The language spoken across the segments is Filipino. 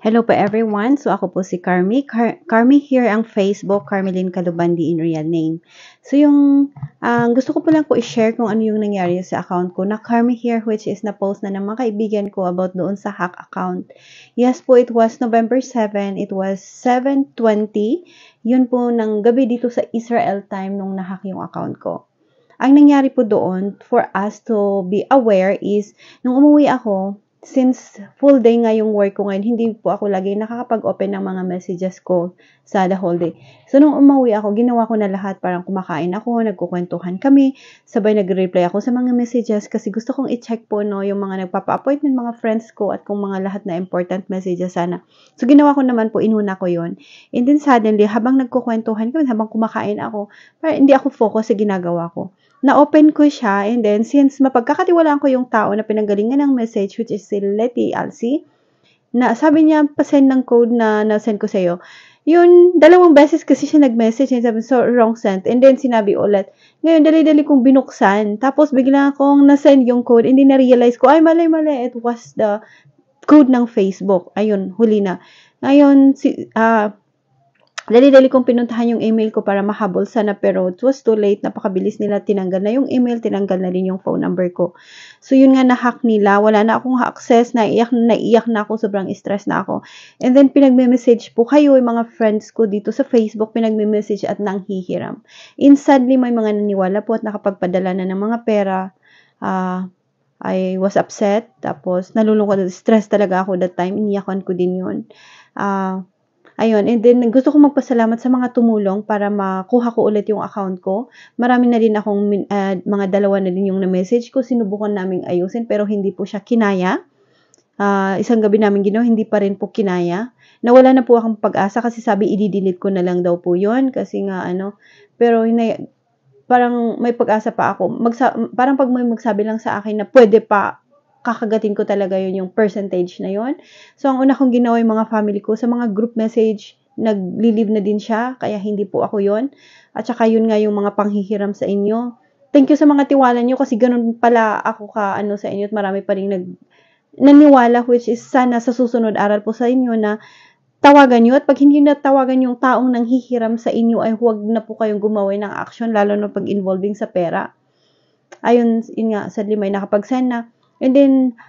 Hello po everyone. So ako po si Carmi. Carmi here ang Facebook, Carmelyn Calubandi in real name. So yung gusto ko po lang po i-share kung ano yung nangyari sa account ko na Carmi here, which is na-post na ng mga kaibigan ko about doon sa hack account. Yes po, it was November 7. It was 7:20. Yun po ng gabi dito sa Israel time nung nahack yung account ko. Ang nangyari po doon for us to be aware is nung umuwi ako, since full day nga yung work ko ngayon, hindi po ako lagi nakakapag-open ng mga messages ko sa the whole day. So, nung umuwi ako, ginawa ko na lahat. Parang kumakain ako, nagkukwentuhan kami, sabay nag-reply ako sa mga messages kasi gusto kong i-check po no, yung mga nagpapa-appointment, mga friends ko at kung mga lahat na important messages sana. So, ginawa ko naman po, inuna ko yon. And then suddenly, habang nagkukwentuhan kami, habang kumakain ako, parang hindi ako focus sa ginagawa ko. Na-open ko siya, and then since mapagkakatiwalaan ko yung tao na pinanggalingan ng message, which is si Letty Alci, na sabi niya, pa-send ng code na na-send ko sa'yo. Yun, 2 beses kasi siya nag-message, and sabi, so, wrong sent. And then sinabi ulit, ngayon, dali-dali kong binuksan. Tapos bigla akong na-send yung code, hindi na-realize ko, ay, mali. It was the code ng Facebook. Ayun, huli na. Ngayon, dali-dali kong pinuntahan yung email ko para mahabol sana, pero it was too late. Napakabilis nila, tinanggal na yung email, tinanggal na rin yung phone number ko. So yun nga, na-hack nila, wala na akong access, naiyak na ako, sobrang stress na ako. And then pinagme-message po kayo, yung mga friends ko dito sa Facebook, pinagme-message at nanghihiram. And sadly, may mga naniwala po at nakapagpadala na ng mga pera. I was upset, tapos nalulungkot, stress talaga ako that time, iniyakan ko din yun. Ayun, and then gusto ko magpasalamat sa mga tumulong para makuha ko ulit yung account ko. Marami na din akong mga 2 na din yung na-message ko. Sinubukan naming ayusin pero hindi po siya kinaya. Isang gabi namin ginawa, hindi pa rin po kinaya. Nawala na po akong pag-asa kasi sabi i-delete ko na lang daw po yun kasi nga pero parang may pag-asa pa ako. Parang pag may magsabi lang sa akin na pwede pa, kakagatin ko talaga yun yung percentage na yun. So, ang una kong ginawa yung mga family ko, sa mga group message, nag-leave na din siya, kaya hindi po ako yun. At saka yun nga yung mga panghihiram sa inyo. Thank you sa mga tiwala nyo kasi ganun pala ako sa inyo at marami pa rin naniwala, which is sana sa susunod aral po sa inyo na tawagan nyo, at pag hindi na tawagan yung taong nanghihiram sa inyo ay huwag na po kayong gumawa ng action, lalo na pag involving sa pera. Ayun, yun nga, sadly may nakapag-send na. And then,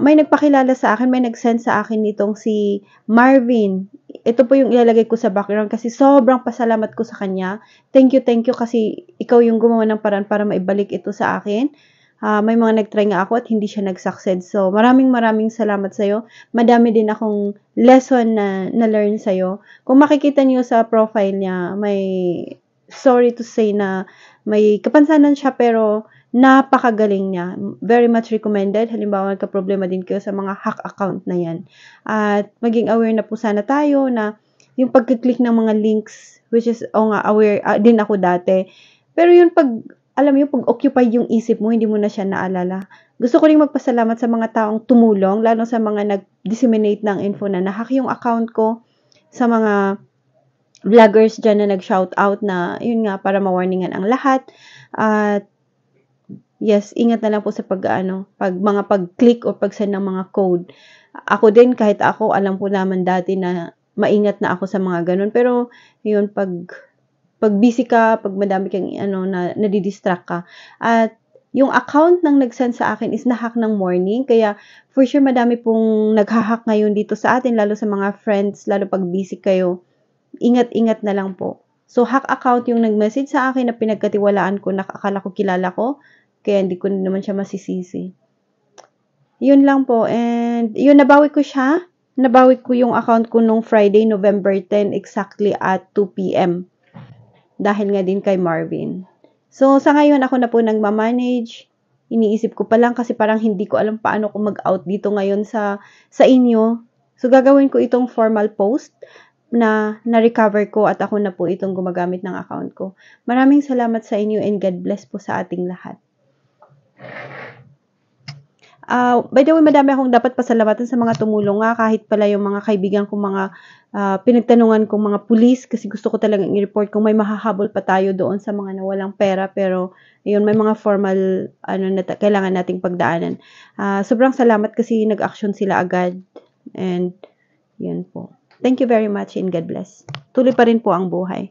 may nagpakilala sa akin, may nag-send sa akin nitong si Marvin. Ito po yung ilalagay ko sa background kasi sobrang pasalamat ko sa kanya. Thank you kasi ikaw yung gumawa ng paraan para maibalik ito sa akin. May mga nag-try nga ako at hindi siya nag-succeed. So, maraming salamat sa'yo. Madami din akong lesson na na-learn sa'yo. Kung makikita niyo sa profile niya, sorry to say na may kapansanan siya pero napakagaling niya. Very much recommended. Halimbawa, nagka-problema din kayo sa mga hack account na yan. At maging aware na po sana tayo na yung pag-click ng mga links, which is, aware din ako dati. Pero yung alam mo yung pag-occupy yung isip mo, hindi mo na siya naalala. Gusto ko rin magpasalamat sa mga taong tumulong, lalo sa mga nag-disseminate ng info na nahack yung account ko, sa mga vloggers dyan na nag-shoutout na, yun nga, para ma-warningan ang lahat. At yes, ingat na lang po sa mga pag-click o pag-send ng mga code. Ako din, kahit ako, alam ko naman dati na maingat na ako sa mga ganun. Pero, yun, pag busy ka, pag madami kang na nadidistract ka. At yung account ng nag-send sa akin is nahack ng morning. Kaya, for sure, madami pong naghahack ngayon dito sa atin, lalo sa mga friends, lalo pag busy kayo. Ingat-ingat na lang po. So, hack account yung nag-message sa akin na pinagkatiwalaan ko, nakakala ko kilala ko. Kaya hindi ko naman siya masisisi. Yun lang po. And yun, nabawi ko siya. Nabawi ko yung account ko nung Friday, November 10, exactly at 2 p.m. Dahil nga din kay Marvin. So, sa ngayon, ako na po nagmamanage. Iniisip ko pa lang kasi parang hindi ko alam paano ko mag-out dito ngayon sa inyo. So, gagawin ko itong formal post na na-recover ko at ako na po itong gumagamit ng account ko. Maraming salamat sa inyo and God bless po sa ating lahat. By the way, madami akong dapat pasalamatan sa mga tumulong nga, kahit pala yung mga kaibigan kong mga pinagtanungan kong mga pulis, kasi gusto ko talagang i-report kung may mahahabol pa tayo doon sa mga nawalang pera, pero yun, may mga formal na kailangan nating pagdaanan. Sobrang salamat kasi nag-action sila agad, and Yun po. Thank you very much and God bless. Tuloy pa rin po ang buhay.